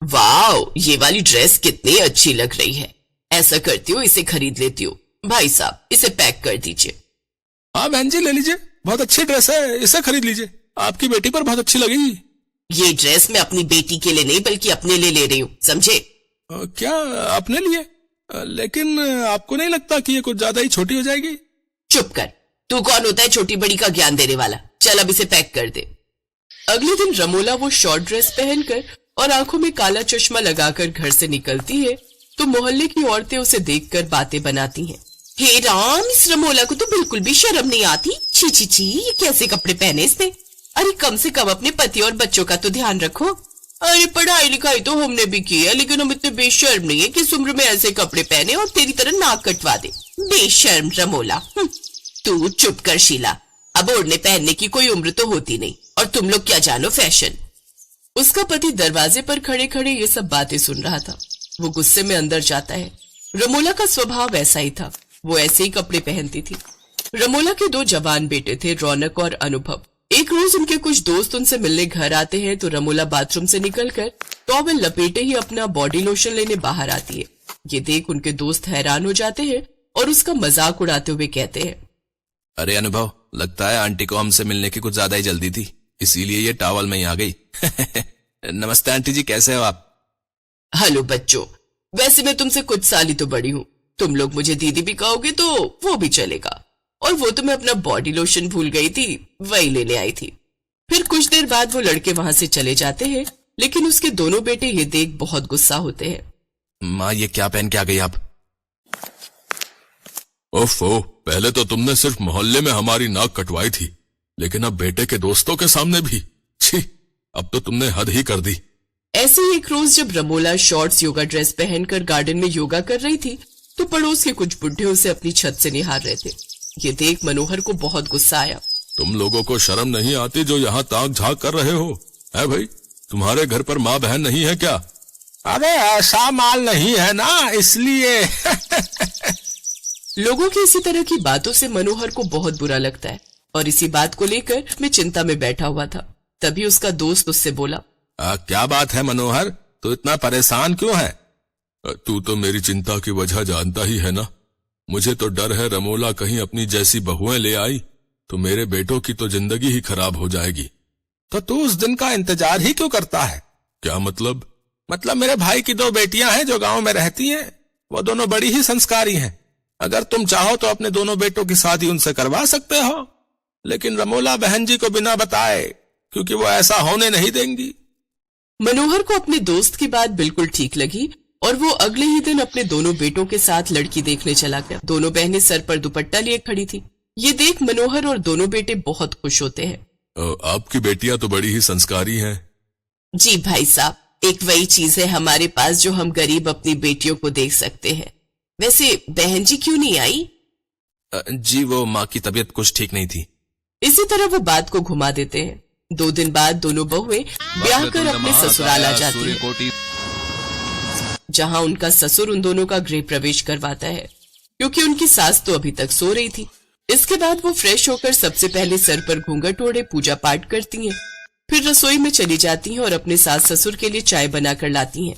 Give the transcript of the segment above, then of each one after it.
Wow, ये वाली dress कितनी अच्छी लग रही है। ऐसा करती हूँ, इसे खरीद लेती हूँ। भाई साहब, इसे पैक कर दीजिए। हाँ बहन जी, ले लीजिए, बहुत अच्छी ड्रेस है, इसे खरीद लीजिए, आपकी बेटी पर बहुत अच्छी लगेगी। ये ड्रेस मैं अपनी बेटी के लिए नहीं बल्कि अपने लिए ले रही हूँ, समझे? क्या अपने लिए? लेकिन आपको नहीं लगता कि ये कुछ ज्यादा ही छोटी हो जाएगी? चुप कर, तू कौन होता है छोटी बड़ी का ज्ञान देने वाला? चल अब इसे पैक कर दे। अगले दिन रमोला वो शॉर्ट ड्रेस पहनकर और आंखों में काला चश्मा लगाकर घर से निकलती है तो मोहल्ले की औरतें उसे देखकर बातें बनाती हैं। हे राम, इस रमोला को तो बिल्कुल भी शर्म नहीं आती। छी छी छी, ये कैसे कपड़े पहने इसने? अरे कम से कम अपने पति और बच्चों का तो ध्यान रखो। अरे पढ़ाई लिखाई तो हमने भी की है, लेकिन हम इतने बेशर्म नहीं है कि इस उम्र में ऐसे कपड़े पहने और तेरी तरह नाक कटवा दे। बेशर्म रमोला। तू चुप कर शीला, अब ओढ़ने पहनने की कोई उम्र तो होती नहीं, और तुम लोग क्या जानो फैशन। उसका पति दरवाजे पर खड़े खड़े ये सब बातें सुन रहा था। वो गुस्से में अंदर जाता है। रमोला का स्वभाव ऐसा ही था, वो ऐसे ही कपड़े पहनती थी। रमोला के दो जवान बेटे थे, रौनक और अनुभव। एक रोज उनके कुछ दोस्त उनसे मिलने घर आते हैं तो रमोला बाथरूम से निकलकर टॉवेल लपेटे ही अपना बॉडी लोशन लेने बाहर आती है। ये देख उनके दोस्त हैरान हो जाते हैं और उसका मजाक उड़ाते हुए कहते हैं, अरे अनुभव, लगता है आंटी को हमसे मिलने की कुछ ज्यादा ही जल्दी थी, इसीलिए ये टॉवल में ही आ गई। नमस्ते आंटी जी, कैसे हो आप? हेलो बच्चों, वैसे मैं तुमसे कुछ साल ही तो बड़ी हूँ, तुम लोग मुझे दीदी भी कहोगे तो वो भी चलेगा। और वो तो मैं अपना बॉडी लोशन भूल गई थी, वही लेने आई थी। फिर कुछ देर बाद वो लड़के वहां से चले जाते हैं, लेकिन उसके दोनों बेटे ये देख बहुत गुस्सा होते हैं। माँ, ये क्या पहन के आ गई आप? ओफो, पहले तो तुमने सिर्फ मोहल्ले में हमारी नाक कटवाई थी, लेकिन अब बेटे के दोस्तों के सामने भी। छी, अब तो तुमने हद ही कर दी। ऐसे ही एक रोज जब रमोला शॉर्ट्स योगा ड्रेस पहनकर गार्डन में योगा कर रही थी तो पड़ोस के कुछ बुढ़े उसे अपनी छत से निहार रहे थे। ये देख मनोहर को बहुत गुस्सा आया। तुम लोगों को शर्म नहीं आती जो यहाँ ताक झाक कर रहे हो? है भाई, तुम्हारे घर पर माँ बहन नहीं है क्या? अरे ऐसा माल नहीं है ना, इसलिए। लोगों की इसी तरह की बातों से मनोहर को बहुत बुरा लगता है और इसी बात को लेकर मैं चिंता में बैठा हुआ था। तभी उसका दोस्त उससे बोला, क्या बात है मनोहर, तू इतना परेशान क्यों है? तू तो मेरी चिंता की वजह जानता ही है ना। मुझे तो डर है रमोला कहीं अपनी जैसी बहुएं ले आई तो मेरे बेटों की तो जिंदगी ही खराब हो जाएगी। तो तू उस दिन का इंतजार ही क्यों करता है? क्या मतलब? मतलब मेरे भाई की दो बेटियां हैं जो गांव में रहती हैं, वो दोनों बड़ी ही संस्कारी हैं। अगर तुम चाहो तो अपने दोनों बेटों की शादी उनसे करवा सकते हो, लेकिन रमोला बहन जी को बिना बताए, क्योंकि वो ऐसा होने नहीं देंगी। मनोहर को अपने दोस्त की बात बिल्कुल ठीक लगी और वो अगले ही दिन अपने दोनों बेटों के साथ लड़की देखने चला गया। दोनों बहनें सर पर दुपट्टा लिए खड़ी थी। ये देख मनोहर और दोनों बेटे बहुत खुश होते हैं। आपकी बेटियां तो बड़ी ही संस्कारी हैं। जी भाई साहब, एक वही चीज है हमारे पास जो हम गरीब अपनी बेटियों को देख सकते हैं। वैसे बहन जी क्यों नहीं आई? जी वो माँ की तबीयत कुछ ठीक नहीं थी। इसी तरह वो बात को घुमा देते हैं। 2 दिन बाद दोनों बहुएं ब्याह कर अपने ससुराल आ जाती हैं, जहां उनका ससुर उन दोनों का गृह प्रवेश करवाता है, क्योंकि उनकी सास तो अभी तक सो रही थी। इसके बाद वो फ्रेश होकर सबसे पहले सर पर घूंघट ओढ़े पूजा पाठ करती हैं, फिर रसोई में चली जाती हैं और अपने सास ससुर के लिए चाय बनाकर लाती हैं।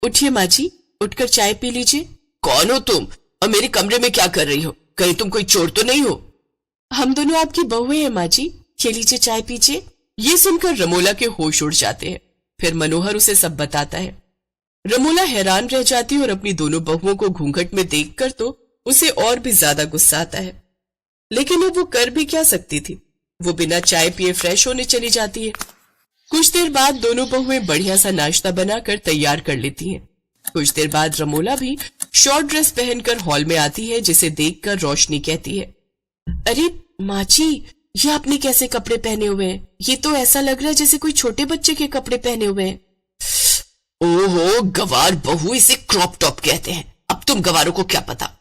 उठिए माँ जी, उठकर चाय पी लीजिए। कौन हो तुम और मेरे कमरे में क्या कर रही हो? कहीं तुम कोई चोर तो नहीं हो? हम दोनों आपकी बहुएं हैं माँ जी, ये लीजिए चाय पीजिए। ये सुनकर रमोला के होश उड़ जाते हैं। फिर मनोहर उसे सब बताता है। रमोला हैरान रह जाती है और अपनी दोनों बहुओं को घूंघट में देखकर तो उसे और भी ज्यादा गुस्सा आता है, लेकिन अब वो कर भी क्या सकती थी। वो बिना चाय पिए फ्रेश होने चली जाती है। कुछ देर बाद दोनों बहुएं बढ़िया सा नाश्ता बनाकर तैयार कर लेती हैं। कुछ देर बाद रमोला भी शॉर्ट ड्रेस पहनकर हॉल में आती है, जिसे देखकर रोशनी कहती है, अरे माँ जी, ये आपने कैसे कपड़े पहने हुए हैं? ये तो ऐसा लग रहा है जैसे कोई छोटे बच्चे के कपड़े पहने हुए हैं। ओहो गवार बहू, इसे क्रॉप टॉप कहते हैं। अब तुम गवारों को क्या पता?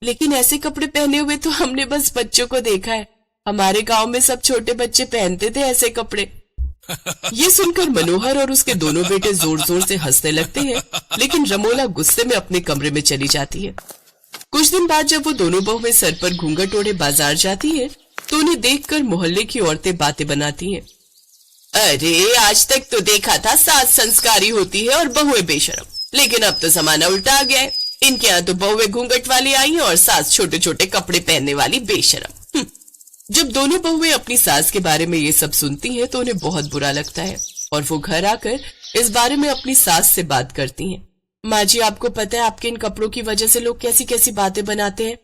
लेकिन ऐसे कपड़े पहने हुए तो हमने बस बच्चों को देखा है। हमारे गांव में सब छोटे बच्चे पहनते थे ऐसे कपड़े। ये सुनकर मनोहर और उसके दोनों बेटे जोर जोर से हंसने लगते हैं, लेकिन रमोला गुस्से में अपने कमरे में चली जाती है। कुछ दिन बाद जब वो दोनों बहुएं सर पर घूंघट ओढ़े बाजार जाती है तो उन्हें देखकर मोहल्ले की औरतें बातें बनाती हैं। अरे आज तक तो देखा था सास संस्कारी होती है और बहुएं बेशरम, लेकिन अब तो जमाना उल्टा आ गया है। इनके यहाँ तो बहुएं घूंघट वाली आई हैं और सास छोटे छोटे कपड़े पहनने वाली बेशरम। जब दोनों बहुएं अपनी सास के बारे में ये सब सुनती हैं तो उन्हें बहुत बुरा लगता है और वो घर आकर इस बारे में अपनी सास से बात करती हैं। माँ जी, आपको पता है आपके इन कपड़ों की वजह से लोग कैसी कैसी बातें बनाते हैं।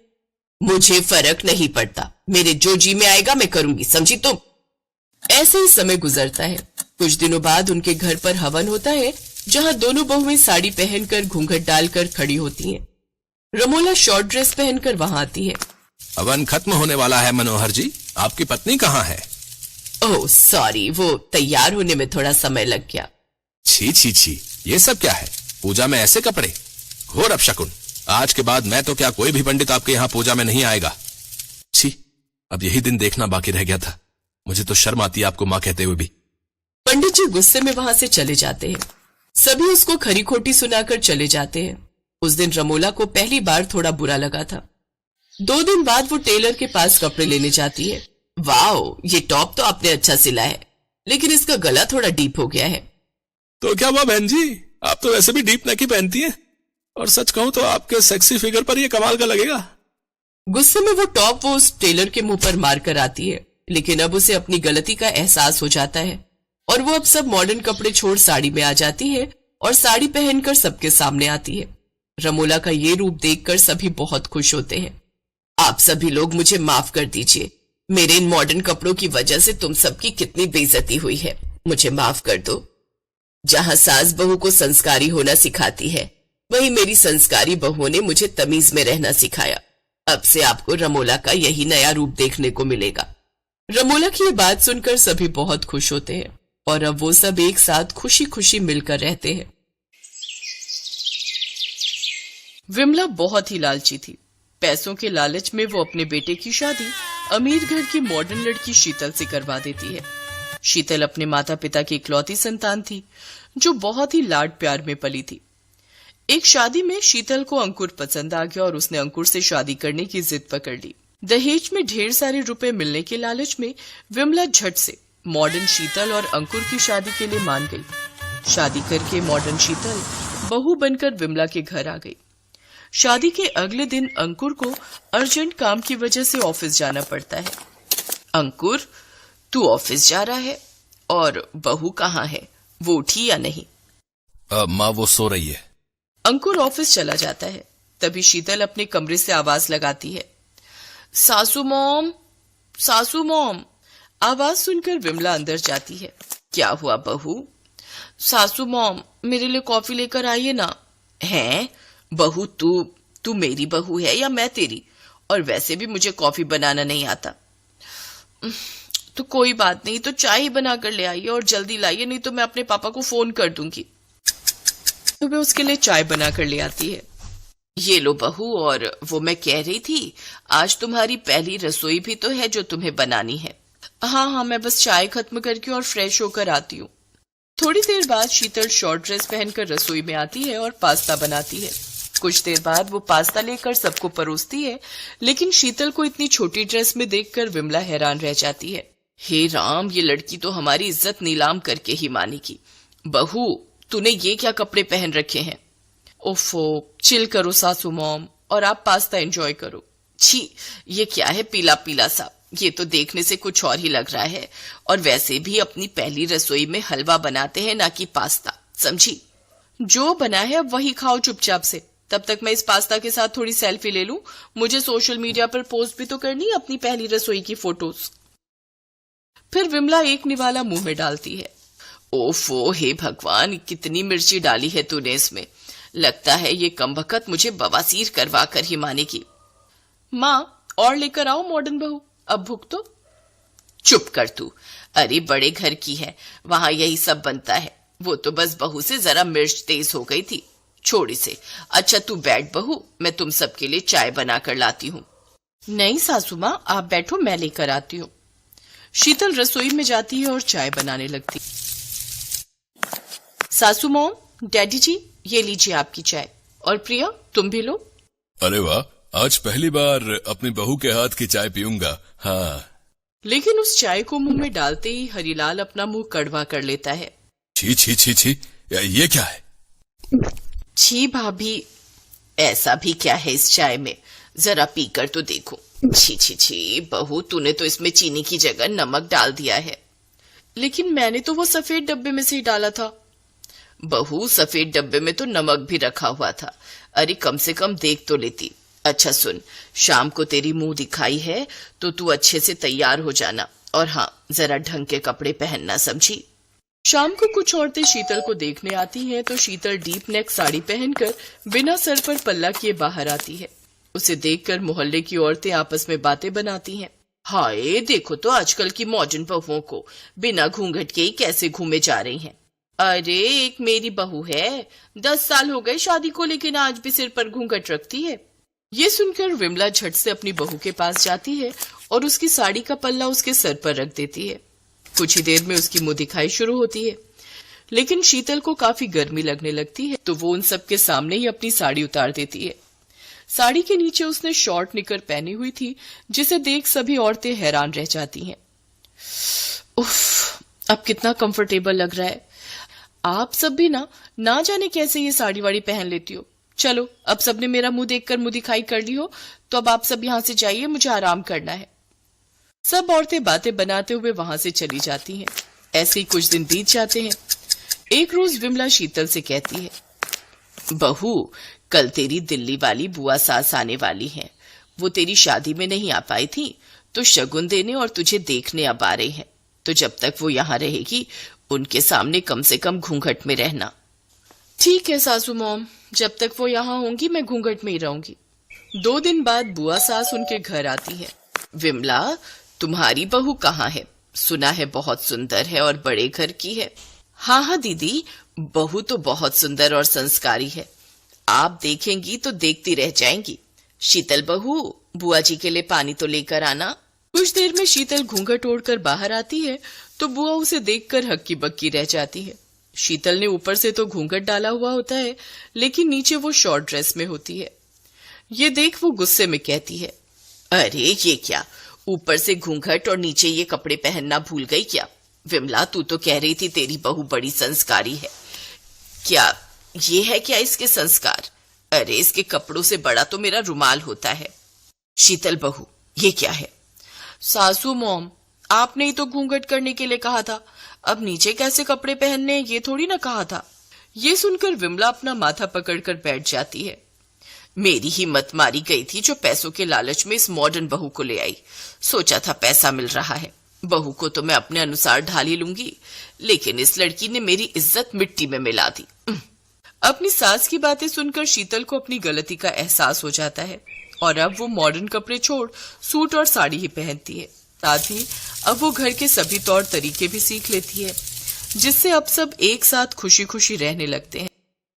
मुझे फर्क नहीं पड़ता, मेरे जो जी में आएगा मैं करूंगी, समझी तुम। ऐसे ही समय गुजरता है। कुछ दिनों बाद उनके घर पर हवन होता है, जहां दोनों बहुएं साड़ी पहनकर घूंघट डालकर खड़ी होती हैं। रमोला शॉर्ट ड्रेस पहनकर वहां आती है। हवन खत्म होने वाला है मनोहर जी, आपकी पत्नी कहाँ है? ओह सॉरी, वो तैयार होने में थोड़ा समय लग गया। छी छी छी, ये सब क्या है? पूजा में ऐसे कपड़े? घोर अपशकुन। आज के बाद मैं तो क्या कोई भी पंडित आपके यहाँ पूजा में नहीं आएगा। छी, अब यही दिन देखना बाकी रह गया था। मुझे तो शर्म आती है आपको माँ कहते हुए भी। पंडित जी गुस्से में वहां से चले जाते हैं। सभी उसको खरी खोटी सुनाकर चले जाते हैं। उस दिन रमोला को पहली बार थोड़ा बुरा लगा था। 2 दिन बाद वो टेलर के पास कपड़े लेने जाती है। वाओ, ये टॉप तो आपने अच्छा सिला है, लेकिन इसका गला थोड़ा डीप हो गया है। तो क्या हुआ बहन जी, आप तो वैसे भी डीप नेक ही पहनती हैं, और सच कहूं तो आपके सेक्सी फिगर पर ये कमाल का लगेगा। गुस्से में वो टॉप वो उस टेलर के मुंह पर मार कर आती है, लेकिन अब उसे अपनी गलती का एहसास हो जाता है और वो अब सब मॉडर्न कपड़े छोड़ साड़ी में आ जाती है और साड़ी पहनकर सबके सामने आती है। रमोला का ये रूप देखकर सभी बहुत खुश होते हैं। आप सभी लोग मुझे माफ कर दीजिए, मेरे इन मॉडर्न कपड़ों की वजह से तुम सबकी कितनी बेइज्जती हुई है, मुझे माफ कर दो। जहां सास बहू को संस्कारी होना सिखाती है, वही मेरी संस्कारी बहू ने मुझे तमीज में रहना सिखाया। अब से आपको रमोला का यही नया रूप देखने को मिलेगा। रमोला की ये बात सुनकर सभी बहुत खुश होते हैं और अब वो सब एक साथ खुशी खुशी मिलकर रहते हैं। विमला बहुत ही लालची थी। पैसों के लालच में वो अपने बेटे की शादी अमीर घर की मॉडर्न लड़की शीतल से करवा देती है। शीतल अपने माता पिता की इकलौती संतान थी, जो बहुत ही लाड प्यार में पली थी। एक शादी में शीतल को अंकुर पसंद आ गया और उसने अंकुर से शादी करने की जिद पकड़ ली। दहेज में ढेर सारे रुपए मिलने के लालच में विमला झट से मॉडर्न शीतल और अंकुर की शादी के लिए मान गई। शादी करके मॉडर्न शीतल बहू बनकर विमला के घर आ गई। शादी के अगले दिन अंकुर को अर्जेंट काम की वजह से ऑफिस जाना पड़ता है। अंकुर, तू ऑफिस जा रहा है और बहू कहाँ है, वो उठी या नहीं? माँ वो सो रही है। अंकुर ऑफिस चला जाता है। तभी शीतल अपने कमरे से आवाज लगाती है, सासू मॉम, सासू मॉम। आवाज सुनकर विमला अंदर जाती है। क्या हुआ बहू? सासू मॉम, मेरे लिए कॉफी लेकर आइए ना। हैं बहू, तू मेरी बहू है या मैं तेरी? और वैसे भी मुझे कॉफी बनाना नहीं आता। तो कोई बात नहीं, तो चाय ही बना कर ले आइए और जल्दी लाइए, नहीं तो मैं अपने पापा को फोन कर दूंगी। तो वह उसके लिए चाय बना कर ले आती है। ये लो बहू, और वो मैं कह रही थी, आज तुम्हारी पहली रसोई भी तो है जो तुम्हें बनानी है। हाँ, मैं बस चाय खत्म करके और फ्रेश होकर आती हूँ। थोड़ी देर बाद शीतल शॉर्ट ड्रेस पहनकर रसोई में आती है और पास्ता बनाती है। कुछ देर बाद वो पास्ता लेकर सबको परोसती है, लेकिन शीतल को इतनी छोटी ड्रेस में देखकर विमला हैरान रह जाती है। हे राम, ये लड़की तो हमारी इज्जत नीलाम करके ही मानेगी। बहू, तूने ये क्या कपड़े पहन रखे हैं? ओफो, चिल करो सासू मॉम, और आप पास्ता एंजॉय करो। छी, ये क्या है पीला पीला सा? ये तो देखने से कुछ और ही लग रहा है। और वैसे भी अपनी पहली रसोई में हलवा बनाते हैं, ना कि पास्ता, समझी? जो बना है अब वही खाओ चुपचाप से। तब तक मैं इस पास्ता के साथ थोड़ी सेल्फी ले लूं। मुझे सोशल मीडिया पर पोस्ट भी तो करनी है अपनी पहली रसोई की फोटोज। फिर विमला एक निवाला मुंह में डालती है। ओफो, हे भगवान, कितनी मिर्ची डाली है तूने इसमें। लगता है ये कमबख्त मुझे बवासीर करवा कर ही मानेगी। माँ, और लेकर आओ मॉडर्न बहू, अब भूख तो। चुप कर तू। अरे बड़े घर की है, वहां यही सब बनता है। वो तो बस बहू से जरा मिर्च तेज हो गई थी, छोड़ इसे। अच्छा तू बैठ बहू, मैं तुम सबके लिए चाय बना कर लाती हूँ। नहीं सासू माँ, आप बैठो, मैं लेकर आती हूँ। शीतल रसोई में जाती है और चाय बनाने लगती। सासू मॉम, डैडी जी, ये लीजिए आपकी चाय, और प्रिया तुम भी लो। अरे वाह, आज पहली बार अपनी बहू के हाथ की चाय पीऊंगा। हाँ, लेकिन उस चाय को मुंह में डालते ही हरिलाल अपना मुंह कड़वा कर लेता है। छी छी छी छी, ये क्या है? छी भाभी, ऐसा भी क्या है इस चाय में, जरा पीकर तो देखो। छी छी छी बहू, तूने तो इसमें चीनी की जगह नमक डाल दिया है। लेकिन मैंने तो वो सफेद डब्बे में से ही डाला था। बहू, सफेद डब्बे में तो नमक भी रखा हुआ था। अरे कम से कम देख तो लेती। अच्छा सुन, शाम को तेरी मुंह दिखाई है तो तू अच्छे से तैयार हो जाना, और हाँ, जरा ढंग के कपड़े पहनना, समझी? शाम को कुछ औरतें शीतल को देखने आती हैं तो शीतल डीप नेक साड़ी पहनकर बिना सर पर पल्ला किए बाहर आती है। उसे देखकर मोहल्ले की औरतें आपस में बातें बनाती हैं। हाय, देखो तो आजकल की मॉडर्न बहुओं को, बिना घूंघट के ही कैसे घूमे जा रही हैं। अरे एक मेरी बहू है, 10 साल हो गए शादी को, लेकिन आज भी सिर पर घूंघट रखती है। ये सुनकर विमला झट से अपनी बहू के पास जाती है और उसकी साड़ी का पल्ला उसके सर पर रख देती है। कुछ ही देर में उसकी मुंह दिखाई शुरू होती है, लेकिन शीतल को काफी गर्मी लगने लगती है तो वो उन सबके सामने ही अपनी साड़ी उतार देती है। साड़ी के नीचे उसने शॉर्ट निकर पहनी हुई थी, जिसे देख सभी औरतें हैरान रह जाती हैं। उफ, अब कितना कंफर्टेबल लग रहा है। आप सब भी ना जाने कैसे ये साड़ी वाड़ी पहन लेती हो। चलो, अब सबने मेरा मुंह देखकर मुंह दिखाई कर ली हो तो अब आप सब यहाँ से जाइए, मुझे आराम करना है। सब औरतें बातें बनाते हुए वहां से चली जाती हैं। ऐसे ही कुछ दिन बीत जाते हैं। एक रोज विमला शीतल से कहती है, बहू, कल तेरी दिल्ली वाली बुआ सास आने वाली हैं। वो तेरी शादी में नहीं आ पाई थी तो शगुन देने और तुझे देखने अब आ रहे हैं। तो जब तक वो यहाँ रहेगी उनके सामने कम से कम घूंघट में रहना। ठीक है सासू मॉम, जब तक वो यहाँ होंगी मैं घूंघट में ही रहूंगी। 2 दिन बाद बुआ सास उनके घर आती है। विमला, तुम्हारी बहू कहाँ है? सुना है बहुत सुंदर है और बड़े घर की है। हाँ हाँ दीदी, बहू तो बहुत सुंदर और संस्कारी है। आप देखेंगी तो देखती रह जाएंगी। शीतल बहू, बुआ जी के लिए पानी तो लेकर आना। कुछ देर में शीतल घूंघट ओढ़कर बाहर आती है तो बुआ उसे देखकर हक्की बक्की रह जाती है। शीतल ने ऊपर से तो घूंघट डाला हुआ होता है, लेकिन नीचे वो शॉर्ट ड्रेस में होती है। ये देख वो गुस्से में कहती है, अरे ये क्या, ऊपर से घूंघट और नीचे ये कपड़े पहनना भूल गई क्या? विमला, तू तो कह रही थी तेरी बहू बड़ी संस्कारी है। क्या ये है क्या इसके संस्कार? अरे इसके कपड़ों से बड़ा तो मेरा रुमाल होता है। शीतल बहू, ये क्या है? सासू मॉम, आपने ही तो घूंघट करने के लिए कहा था, अब नीचे कैसे कपड़े पहनने ये थोड़ी ना कहा था। ये सुनकर विमला अपना माथा पकड़कर बैठ जाती है। मेरी हिम्मत मारी गई थी जो पैसों के लालच में इस मॉडर्न बहू को ले आई। सोचा था पैसा मिल रहा है, बहू को तो मैं अपने अनुसार ढाल ही लूंगी, लेकिन इस लड़की ने मेरी इज्जत मिट्टी में मिला दी। अपनी सास की बातें सुनकर शीतल को अपनी गलती का एहसास हो जाता है और अब वो मॉडर्न कपड़े छोड़ सूट और साड़ी ही पहनती है। साथ ही अब वो घर के सभी तौर तरीके भी सीख लेती है, जिससे अब सब एक साथ खुशी खुशी रहने लगते हैं।